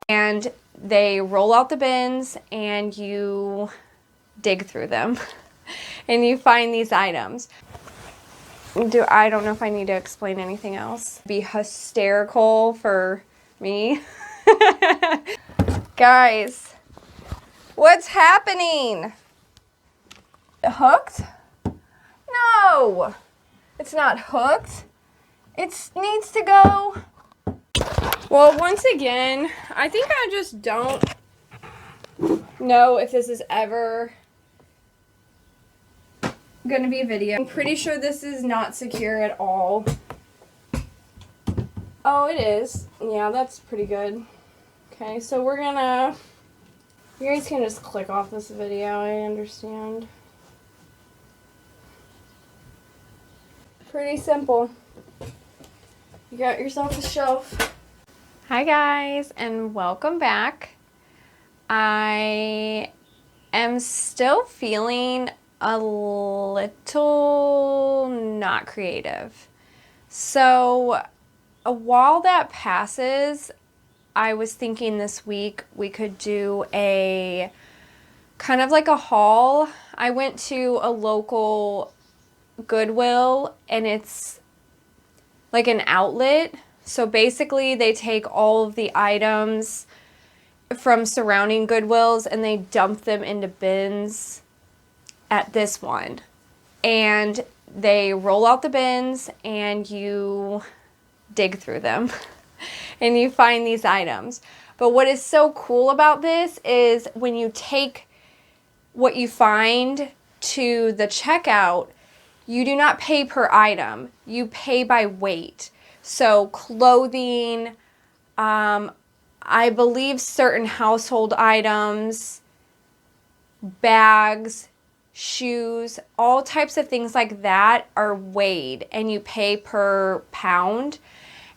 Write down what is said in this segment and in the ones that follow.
and they roll out the bins and you dig through them and you find these items. I don't know if I need to explain anything else. Be hysterical for me. Guys, what's happening? Hooked? No, it's not hooked. It needs to go. Well, once again, I think I just don't know if this is ever going to be a video. I'm pretty sure this is not secure at all. Oh, it is. Yeah, that's pretty good. Okay, so we're gonna... You guys can just click off this video, I understand. Pretty simple. You got yourself a shelf. Hi guys, and welcome back. I am still feeling a little not creative. So while that passes, I was thinking this week we could do a kind of like a haul. I went to a local Goodwill and it's like an outlet. So basically they take all of the items from surrounding Goodwills and they dump them into bins at this one. And they roll out the bins and you dig through them and you find these items. But what is so cool about this is when you take what you find to the checkout, you do not pay per item. You pay by weight. So clothing, I believe certain household items, bags, shoes, all types of things like that are weighed and you pay per pound.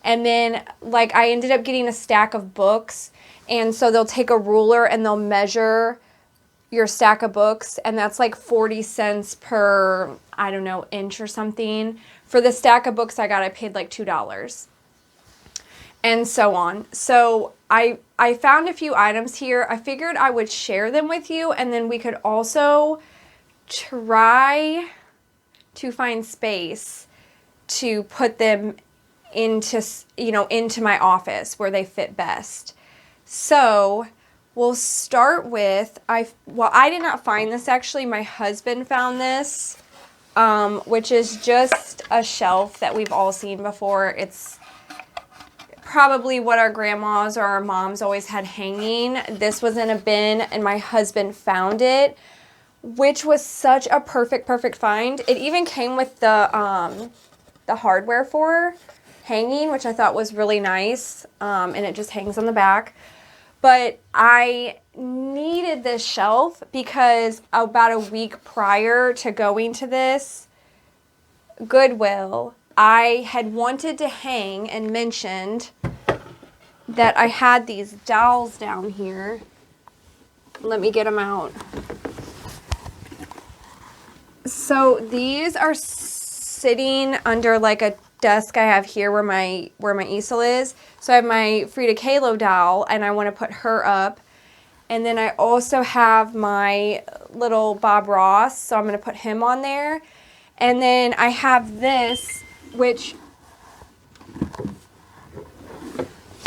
And then like I ended up getting a stack of books, and so they'll take a ruler and they'll measure your stack of books, and that's like 40 cents per, I don't know, inch or something. For the stack of books I paid like $2. And so on. So I found a few items here. I figured I would share them with you, and then we could also try to find space to put them into, into my office where they fit best. So we'll start with, I did not find this actually. My husband found this, which is just a shelf that we've all seen before. It's probably what our grandmas or our moms always had hanging. This was in a bin and my husband found it, which was such a perfect find. It even came with the hardware for hanging, which I thought was really nice, and it just hangs on the back. But I needed this shelf because about a week prior to going to this Goodwill, I had wanted to hang and mentioned that I had these dolls down here. Let me get them out. So these are sitting under like a desk I have here where my easel is. So I have my Frida Kahlo doll and I want to put her up. And then I also have my little Bob Ross, so I'm going to put him on there. And then I have this, which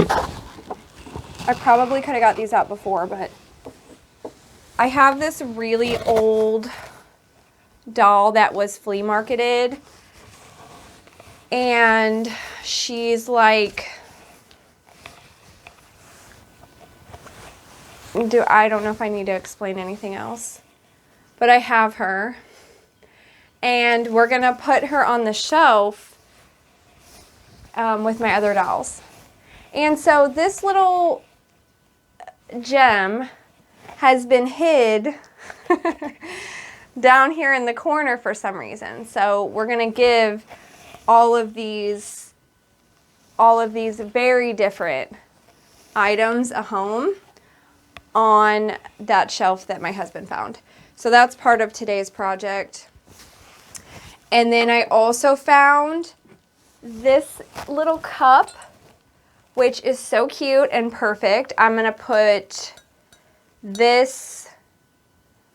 I probably could have got these out before, but I have this really old doll that was flea marketed. And she's like, I don't know if I need to explain anything else, but I have her. And we're going to put her on the shelf with my other dolls. And so this little gem has been hid down here in the corner for some reason. So we're going to give all of these very different items a home on that shelf that my husband found. So that's part of today's project. And then I also found this little cup, which is so cute and perfect. I'm going to put this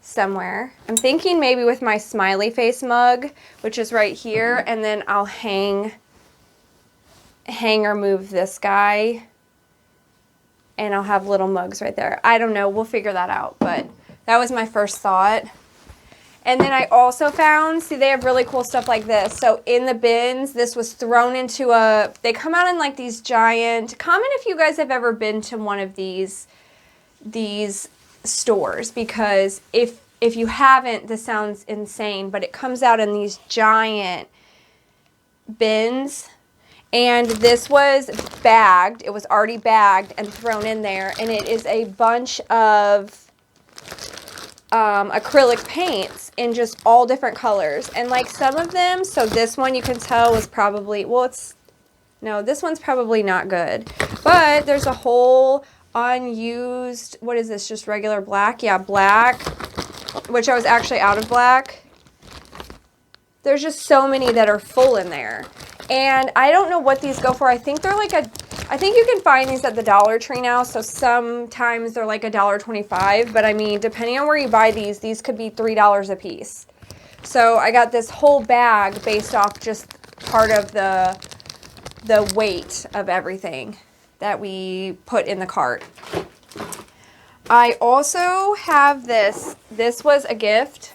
somewhere. I'm thinking maybe with my smiley face mug, which is right here, and then I'll hang or move this guy, and I'll have little mugs right there. I don't know. We'll figure that out, but that was my first thought. And then I also found, see, they have really cool stuff like this. So in the bins, this was thrown into they come out in like these giant, comment if you guys have ever been to one of these stores, because if you haven't, this sounds insane, but it comes out in these giant bins. And this was bagged. It was already bagged and thrown in there. And it is a bunch of acrylic paints in just all different colors. And like some of them, so this one you can tell was probably, well, no, this one's probably not good. But there's a whole unused, what is this, just regular black? Yeah, black, which I was actually out of black. There's just so many that are full in there. And I don't know what these go for. I think they're like I think you can find these at the Dollar Tree now, so sometimes they're like $1.25, but I mean, depending on where you buy these could be $3 a piece. So I got this whole bag based off just part of the weight of everything that we put in the cart. I also have this. This was a gift,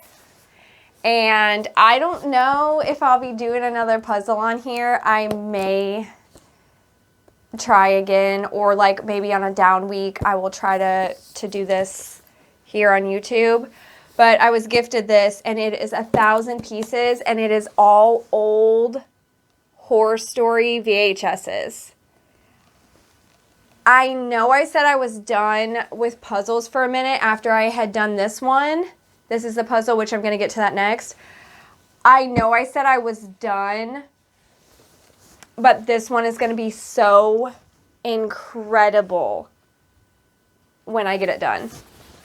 and I don't know if I'll be doing another puzzle on here. I may try again, or like maybe on a down week I will try to do this here on YouTube. But I was gifted this, and it is 1,000 pieces, and it is all old Horror Story VHSs. I know I said I was done with puzzles for a minute after I had done this one. This is the puzzle, which I'm going to get to that next. I know I said I was done, but this one is going to be so incredible when I get it done.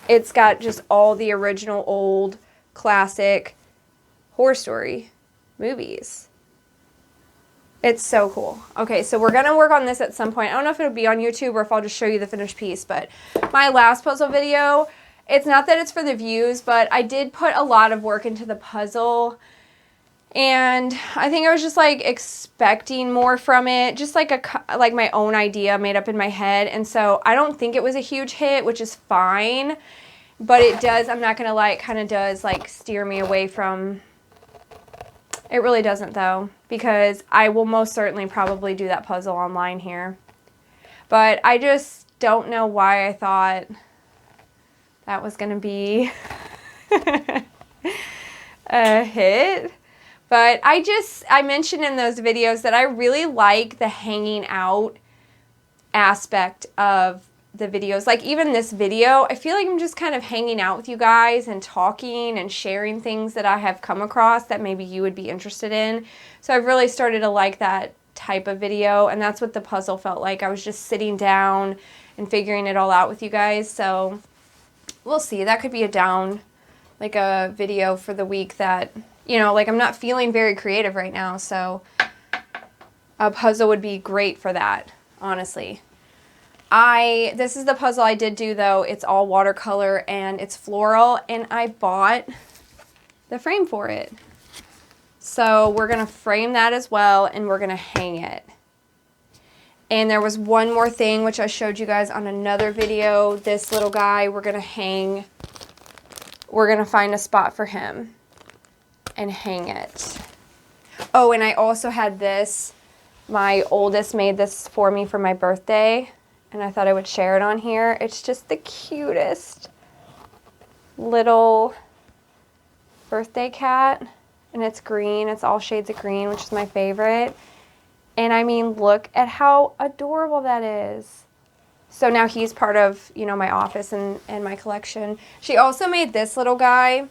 It's got just all the original old classic Horror Story movies. It's so cool. Okay, so we're going to work on this at some point. I don't know if it'll be on YouTube or if I'll just show you the finished piece, but my last puzzle video, it's not that it's for the views, but I did put a lot of work into the puzzle. And I think I was just like expecting more from it, just like like my own idea made up in my head. And so I don't think it was a huge hit, which is fine, but it does, I'm not gonna lie, it kind of does like steer me away from, it really doesn't though, because I will most certainly probably do that puzzle online here. But I just don't know why I thought that was gonna be a hit. But I mentioned in those videos that I really like the hanging out aspect of the videos. Like even this video, I feel like I'm just kind of hanging out with you guys and talking and sharing things that I have come across that maybe you would be interested in. So I've really started to like that type of video, and that's what the puzzle felt like. I was just sitting down and figuring it all out with you guys. So we'll see. That could be like a video for the week that, you know, like I'm not feeling very creative right now, so a puzzle would be great for that, honestly. This is the puzzle I did do though. It's all watercolor and it's floral, and I bought the frame for it. So we're going to frame that as well, and we're going to hang it. And there was one more thing which I showed you guys on another video. This little guy, we're going to find a spot for him and hang it. Oh, and I also had this. My oldest made this for me for my birthday, and I thought I would share it on here. It's just the cutest little birthday cat, and it's green. It's all shades of green, which is my favorite. And I mean, look at how adorable that is. So now he's part of, you know, my office and my collection. She also made this little guy,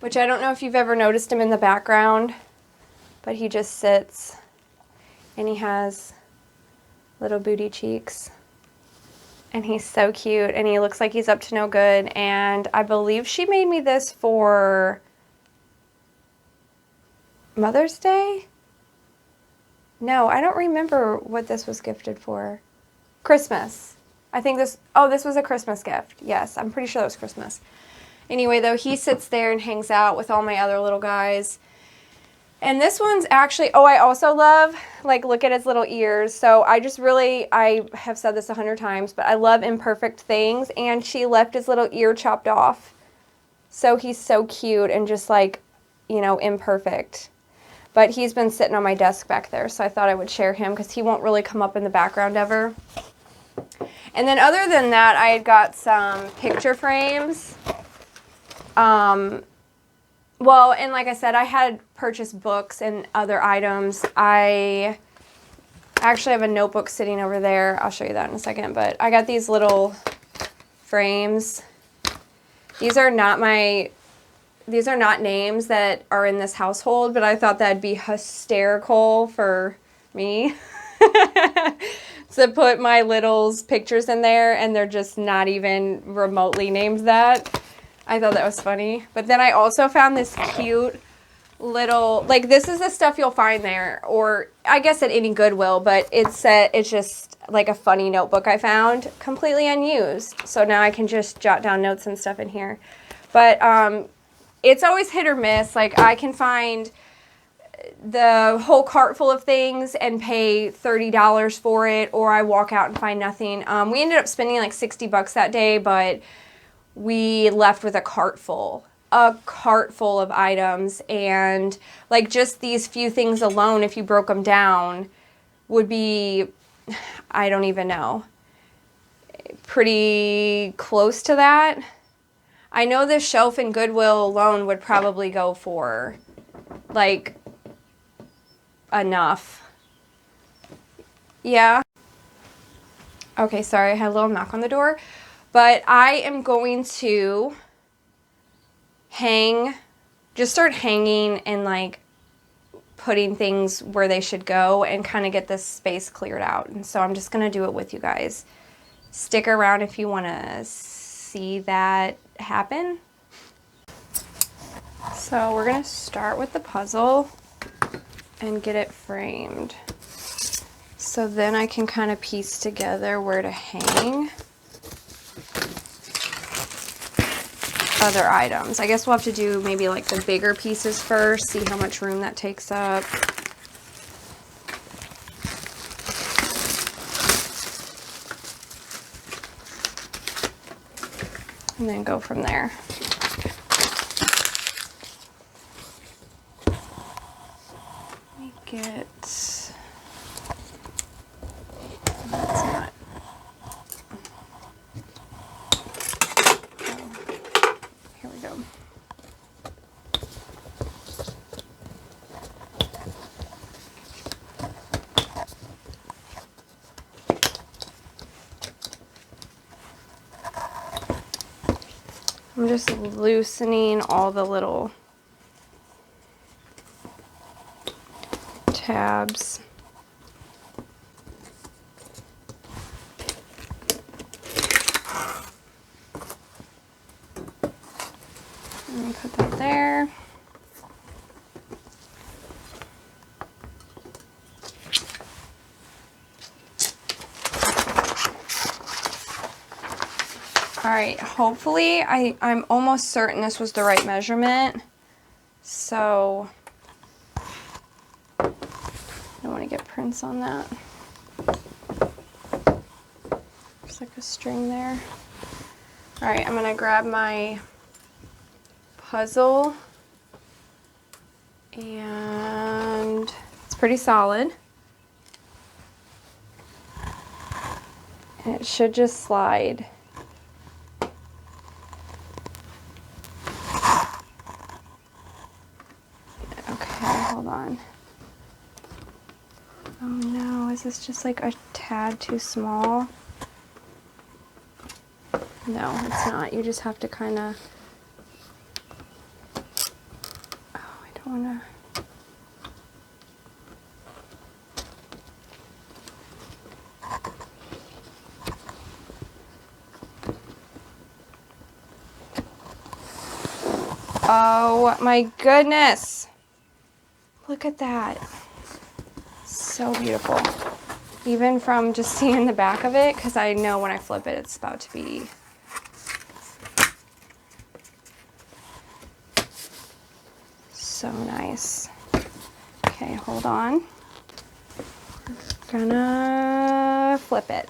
which I don't know if you've ever noticed him in the background, but he just sits and he has little booty cheeks, and he's so cute, and he looks like he's up to no good. And I believe she made me this for Mother's Day. No, I don't remember what this was gifted for. Christmas. I think this was a Christmas gift. Yes, I'm pretty sure that was Christmas. Anyway, though, he sits there and hangs out with all my other little guys. And this one's actually, I also love, like, look at his little ears. So I have said this 100 times, but I love imperfect things. And she left his little ear chopped off. So he's so cute and just, like, you know, imperfect. But he's been sitting on my desk back there, so I thought I would share him because he won't really come up in the background ever. And then other than that, I had got some picture frames. Well, and like I said, I had purchased books and other items. I actually have a notebook sitting over there. I'll show you that in a second. But I got these little frames. These are not names that are in this household, but I thought that'd be hysterical for me to put my littles' pictures in there, and they're just not even remotely named that. I thought that was funny. But then I also found this cute little, like, this is the stuff you'll find there, or I guess at any Goodwill, but it's just like a funny notebook I found, completely unused. So now I can just jot down notes and stuff in here. But it's always hit or miss. Like, I can find the whole cart full of things and pay $30 for it, or I walk out and find nothing. We ended up spending like $60 that day, but we left with a cart full of items, and like just these few things alone, if you broke them down, would be, I don't even know, pretty close to that. I know this shelf in Goodwill alone would probably go for like enough. Yeah. Okay, sorry, I had a little knock on the door. But I am going to start hanging and like putting things where they should go and kind of get this space cleared out. And so I'm just going to do it with you guys. Stick around if you want to see that happen. So we're going to start with the puzzle and get it framed. So then I can kind of piece together where to hang other items. I guess we'll have to do maybe like the bigger pieces first, see how much room that takes up. And then go from there. Let me get, that's not, here we go. I'm just loosening all the little tabs. Let me put that there. All right, hopefully, I'm almost certain this was the right measurement. So, I don't want to get prints on that. There's like a string there. All right, I'm gonna grab my puzzle, and it's pretty solid. And it should just slide. Hold on. Oh no, is this just like a tad too small? No, it's not. You just have to kind of... Oh, I don't want to... Oh my goodness! Look at that. so beautiful. Even from just seeing the back of it, because I know when I flip it, it's about to be so nice. Okay, hold on. Gonna flip it.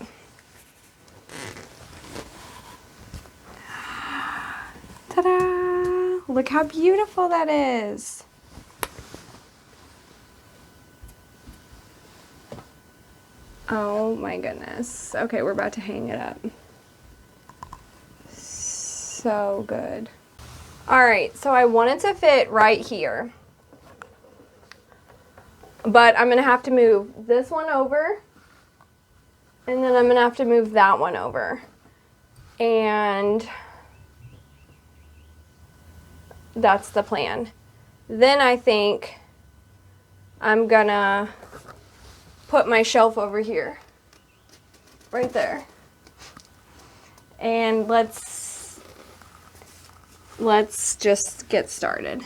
Ta-da! Look how beautiful that is. Oh my goodness. Okay, we're about to hang it up. So good. All right, so I want it to fit right here. But I'm gonna have to move this one over, and then I'm gonna have to move that one over. And that's the plan. Then I think I'm gonna put my shelf over here, right there. And let's just get started.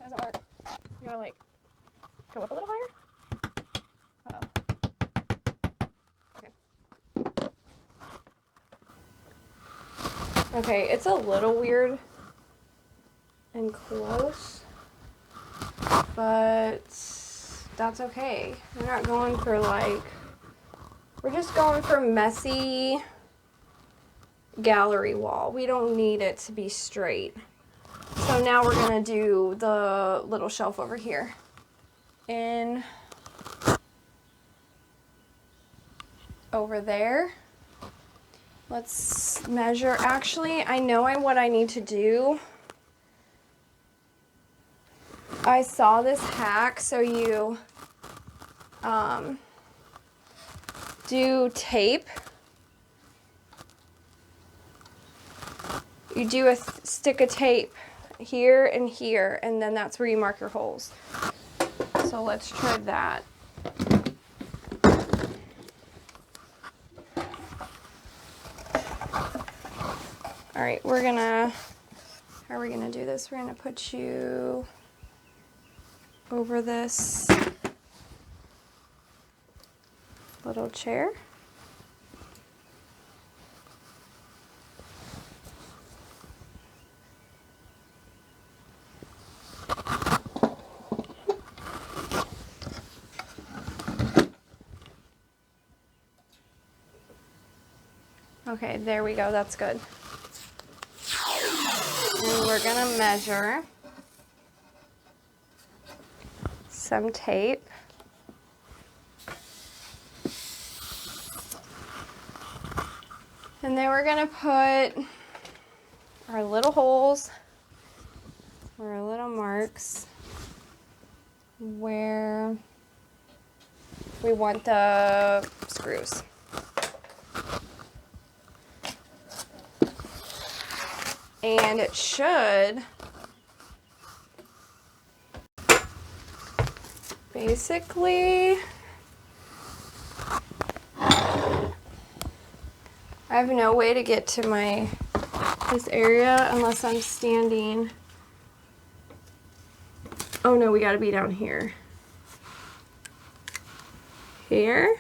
Doesn't work. You gotta like go up a little higher. Okay. Okay, it's a little weird and close, but that's okay. We're not going for like, we're just going for messy gallery wall. We don't need it to be straight. So now we're gonna do the little shelf over here. In over there. Let's measure. Actually, I know what I need to do. I saw this hack, so you do tape. You do a stick of tape here and here, and then that's where you mark your holes. So let's try that. All right, how are we gonna do this? We're gonna put you over this little chair. Okay, there we go, that's good. And we're gonna measure some tape. And then we're gonna put our little holes, or our little marks, where we want the screws. And it should basically, I have no way to get to this area unless I'm standing. Oh no, we gotta be down here. Here.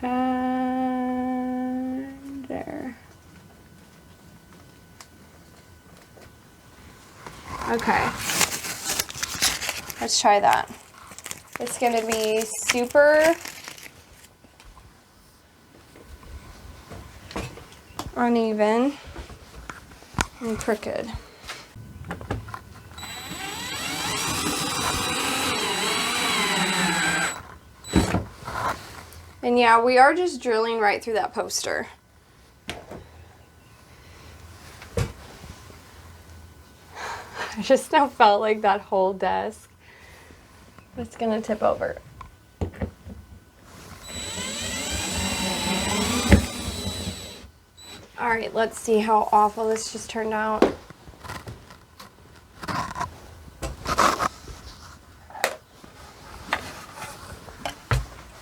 And there. Okay. Let's try that. It's gonna be super uneven and crooked. And yeah, we are just drilling right through that poster. I just now felt like that whole desk was gonna tip over. All right, let's see how awful this just turned out.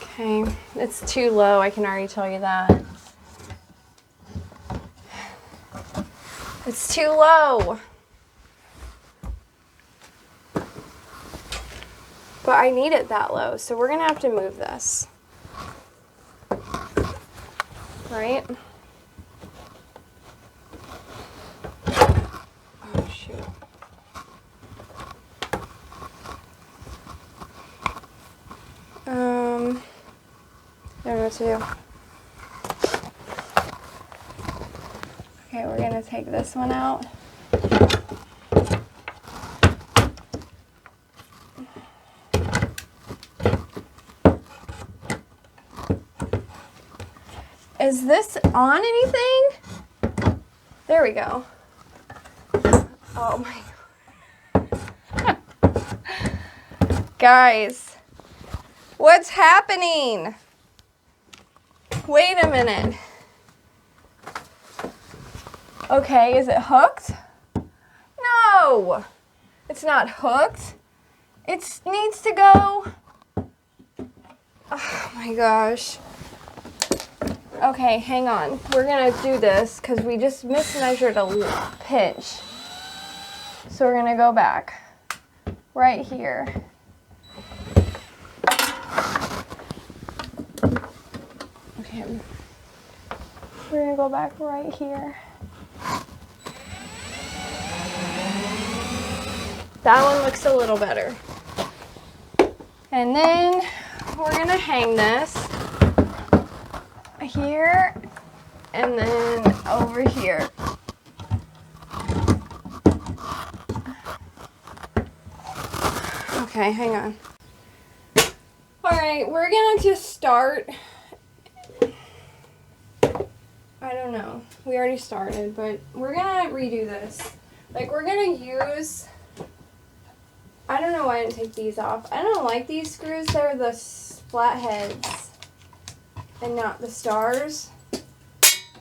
Okay, it's too low, I can already tell you that. It's too low. But I need it that low, so we're gonna have to move this. Right? Oh, shoot. I don't know what to do. Okay, we're gonna take this one out. Is this on anything? There we go. Oh my God. Guys, what's happening? Wait a minute. Okay, is it hooked? No, it's not hooked. It needs to go. Oh my gosh. Okay, hang on. We're gonna do this because we just mismeasured a pinch. So we're gonna go back right here. Okay, we're gonna go back right here. That one looks a little better. And then we're gonna hang this here and then over here. Okay, hang on. All right, we're gonna just start. I don't know. We already started, but we're gonna redo this. Like, we're gonna use, I don't know why I didn't take these off. I don't like these screws. They're the flat heads and not the stars.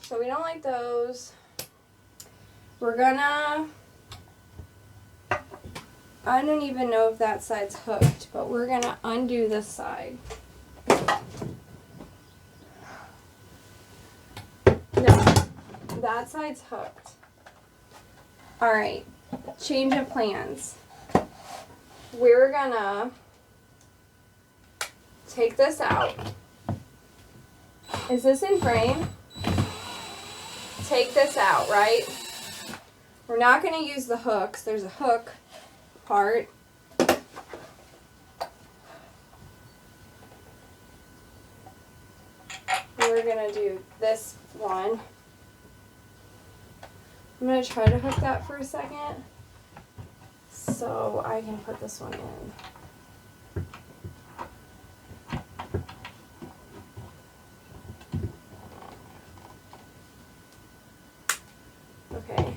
So we don't like those. We're gonna, I don't even know if that side's hooked, but we're gonna undo this side. No, that side's hooked. All right, change of plans. We're gonna take this out. Is this in frame? Take this out, right? We're not gonna use the hooks. There's a hook part. We're gonna do this one. I'm gonna try to hook that for a second so I can put this one in. Okay.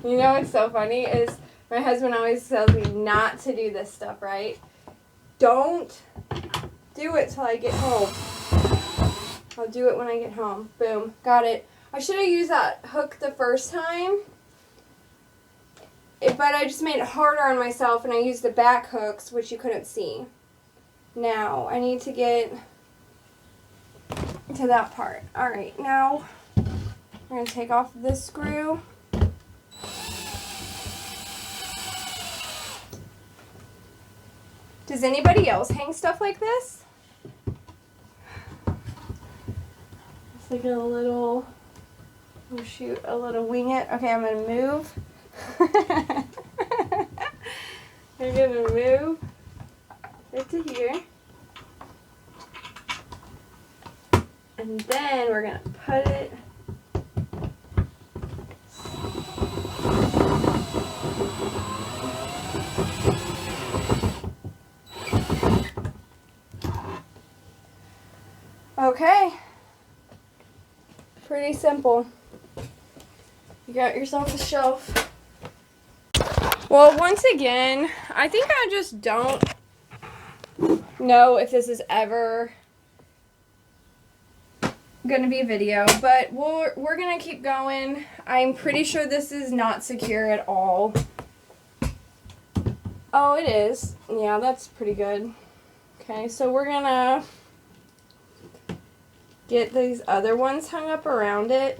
You know what's so funny is my husband always tells me not to do this stuff, right? Don't do it till I get home. I'll do it when I get home. Boom. Got it. I should have used that hook the first time. But I just made it harder on myself and I used the back hooks, which you couldn't see. Now, I need to get to that part. Alright, now we're going to take off this screw. Does anybody else hang stuff like this? It's like a little, oh shoot, a little wing it. Okay, I'm gonna move. I'm gonna move it to here. And then we're gonna put it okay. Pretty simple. You got yourself a shelf. Well, once again, I think I just don't know if this is ever gonna be a video, but we're gonna keep going. I'm pretty sure this is not secure at all. Oh, it is. Yeah, that's pretty good. Okay, so we're gonna get these other ones hung up around it.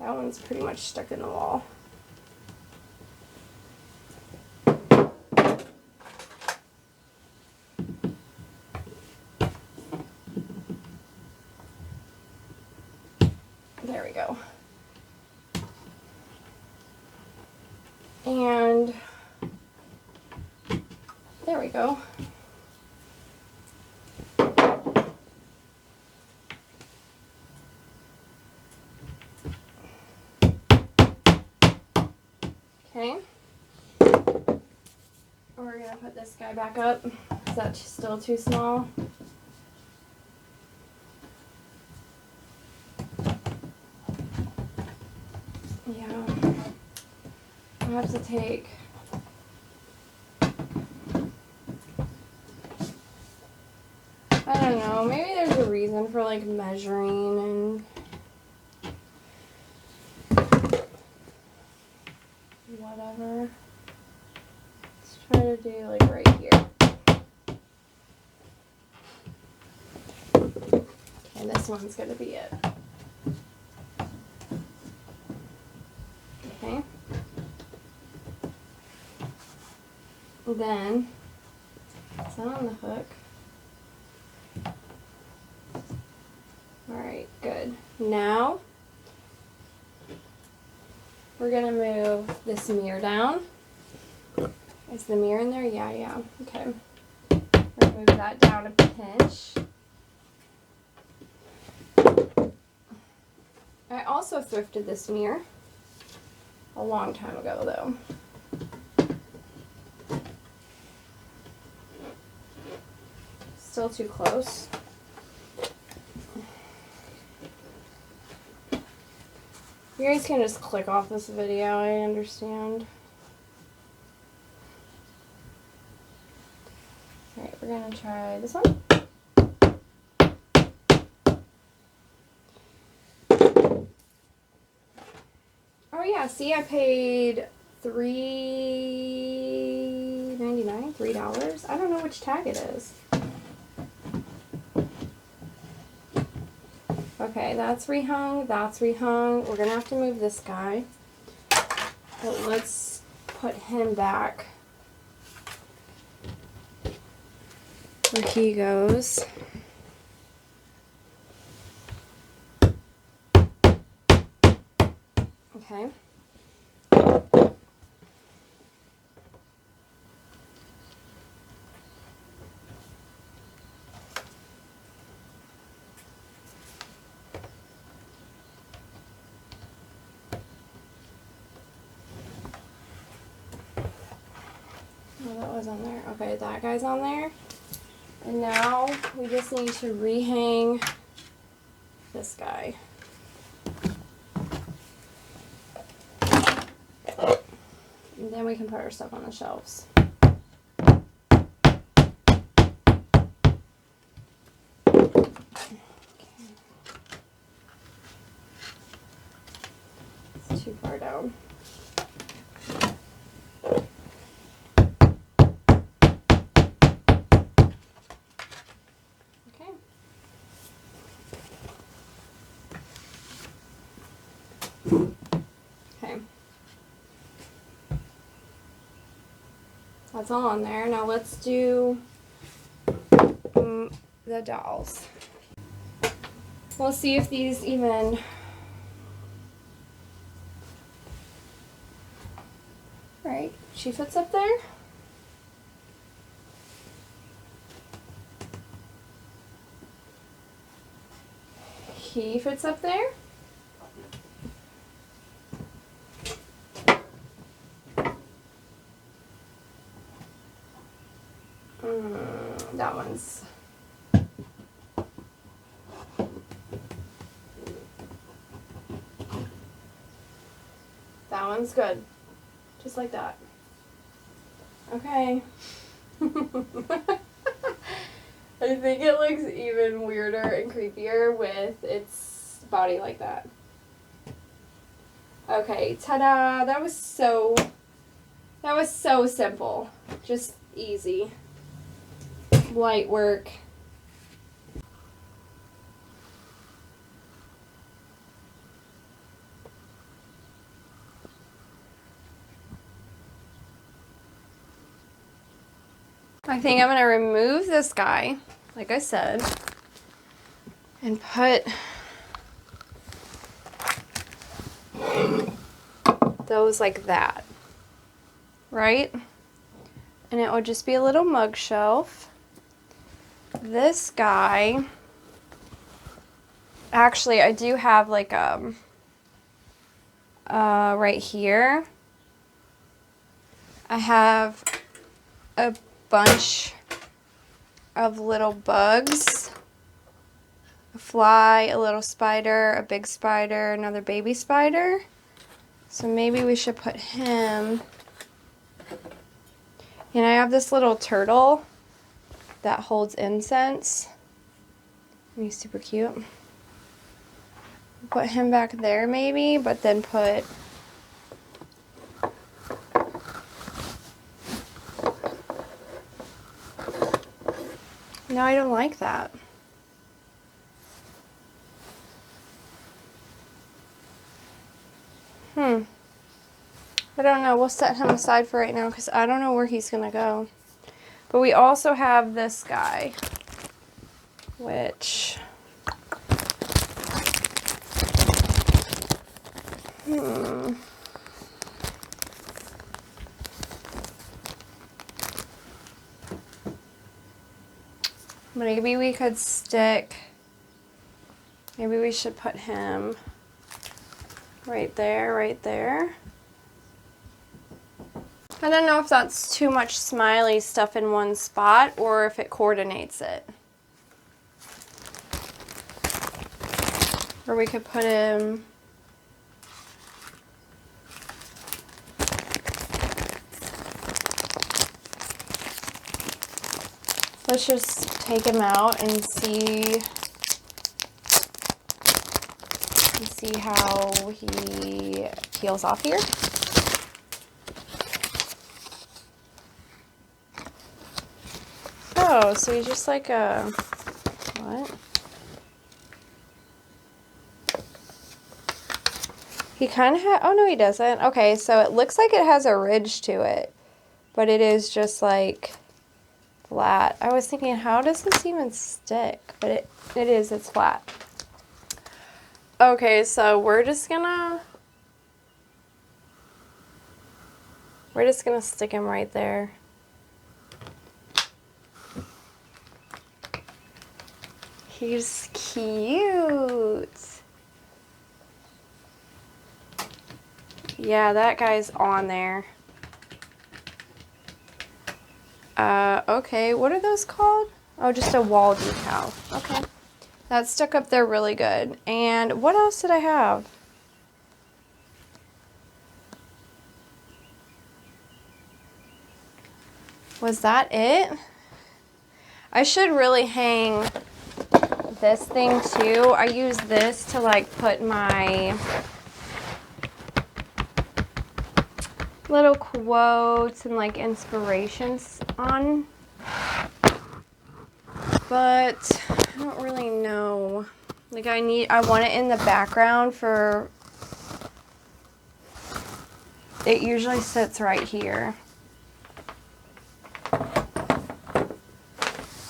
That one's pretty much stuck in the wall. There we go. And there we go. Okay. We're gonna put this guy back up. Is that still too small? Yeah. I have to take I don't know, maybe there's a reason for like measuring and whatever. Let's try to do like right here. Okay, this one's gonna be it. Okay. Then, is that on the hook? Alright, good. Now, we're gonna move this mirror down. Is the mirror in there? Yeah. Okay. We're gonna move that down a pinch. I also thrifted this mirror a long time ago, though. Still too close. You guys can just click off this video, I understand. Alright, we're gonna try this one. Oh yeah, see, I paid $3.99, $3. I don't know which tag it is. Okay, that's rehung, that's rehung. We're gonna have to move this guy. But let's put him back where he goes. Okay. Oh, that was on there. Okay, that guy's on there. And now we just need to rehang this guy. And then we can put our stuff on the shelves. Okay. It's too far down. Okay. That's all on there. Now let's do the dolls. We'll see if these even... Right, she fits up there. He fits up there. That one's... That one's good. Just like that. Okay. I think it looks even weirder and creepier with its body like that. Okay, ta-da! That was so simple. Just easy. Light work. I think I'm going to remove this guy, like I said, and put those like that, right? And it would just be a little mug shelf. This guy, actually I do have like right here, I have a bunch of little bugs, a fly, a little spider, a big spider, another baby spider. So maybe we should put him. And I have this little turtle that holds incense. He's super cute. Put him back there maybe, but then put no, I don't like that. I don't know. We'll set him aside for right now because I don't know where he's going to go. But we also have this guy, which... Maybe we could stick... Maybe we should put him right there, right there. I don't know if that's too much smiley stuff in one spot or if it coordinates it. Or we could put him... Let's just take him out and see how he peels off here. Oh, so he's just like a, what? He kind of oh no he doesn't. Okay, so it looks like it has a ridge to it, but it is just like flat. I was thinking, how does this even stick? But it's flat. Okay, so we're just gonna stick him right there. He's cute. Yeah, that guy's on there. Okay, what are those called? Oh, just a wall decal. Okay. That stuck up there really good. And what else did I have? Was that it? I should really hang this thing too. I use this to like put my little quotes and like inspirations on. But I don't really know. Like I want it in the background for, it usually sits right here.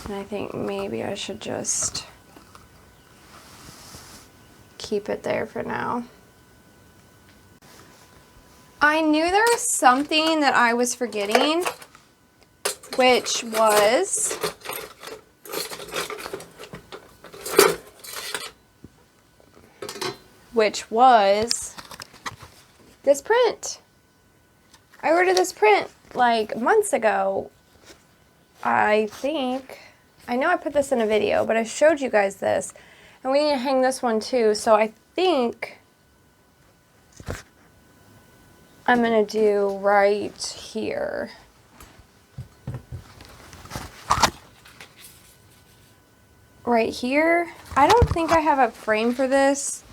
And I think maybe I should just keep it there for now. I knew there was something that I was forgetting, which was this print. I ordered this print like months ago. I think, I know I put this in a video, but I showed you guys this. And we need to hang this one too, so I think I'm gonna do right here. Right here. I don't think I have a frame for this.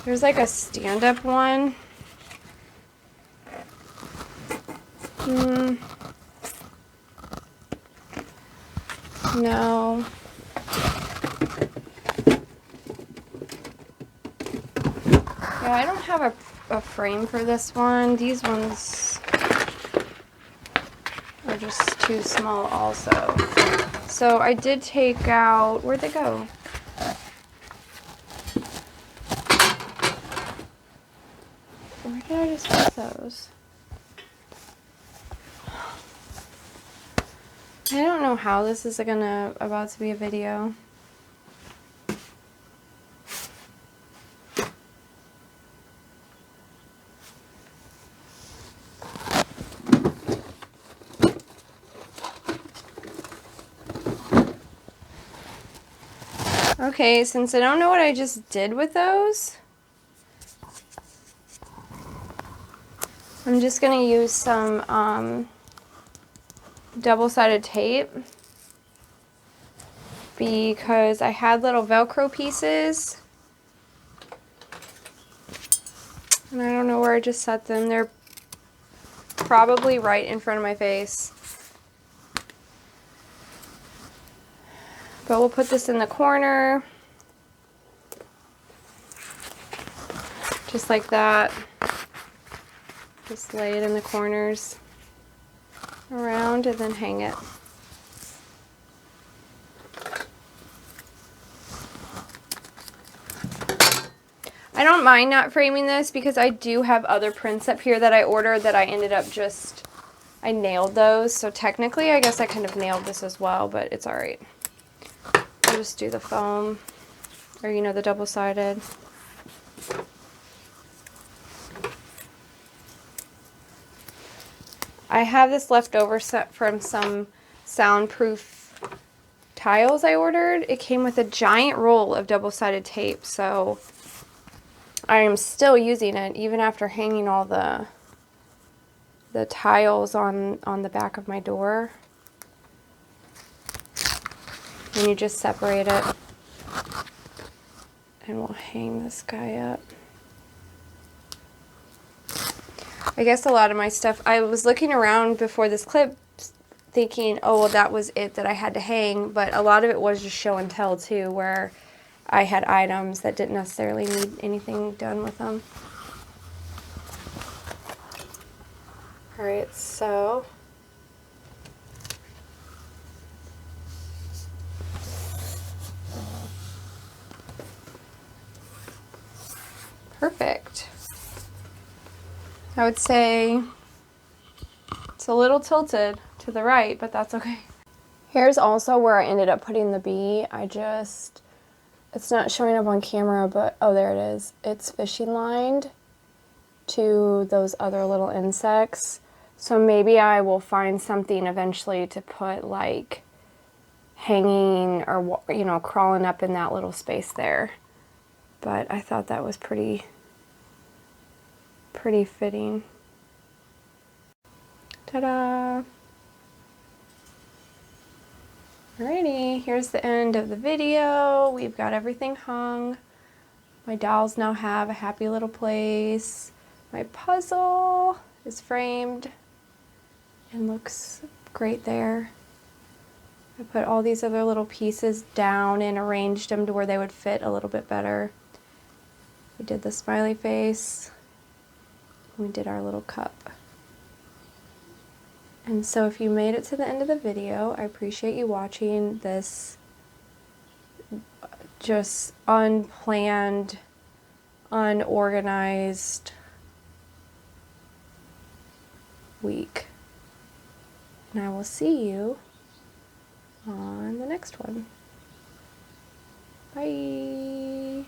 There's like a stand-up one. No. Yeah, I don't have a frame for this one. These ones are just too small also. So I did take out, where'd they go? Where did I just put those? I don't know how this is about to be a video. Okay, since I don't know what I just did with those, I'm just gonna use some double-sided tape because I had little Velcro pieces and I don't know where I just set them. They're probably right in front of my face. But we'll put this in the corner, just like that. Just lay it in the corners around and then hang it. I don't mind not framing this because I do have other prints up here that I ordered that I ended up I nailed those. So technically I guess I kind of nailed this as well, but it's alright. I'll just do the foam, or you know, the double-sided. I have this leftover set from some soundproof tiles I ordered. It came with a giant roll of double-sided tape, so I am still using it even after hanging all the tiles on the back of my door. And you just separate it, and we'll hang this guy up. I guess a lot of my stuff, I was looking around before this clip thinking, oh, well, that was it that I had to hang, but a lot of it was just show and tell too, where I had items that didn't necessarily need anything done with them. Alright, so perfect. I would say it's a little tilted to the right, but that's okay. Here's also where I ended up putting the bee. It's not showing up on camera, but oh, there it is. It's fishing lined to those other little insects. So maybe I will find something eventually to put like hanging or, you know, crawling up in that little space there. But I thought that was pretty fitting. Ta-da! Alrighty, here's the end of the video. We've got everything hung. My dolls now have a happy little place. My puzzle is framed and looks great there. I put all these other little pieces down and arranged them to where they would fit a little bit better. We did the smiley face. We did our little cup. And so if you made it to the end of the video, I appreciate you watching this just unplanned, unorganized week. And I will see you on the next one. Bye.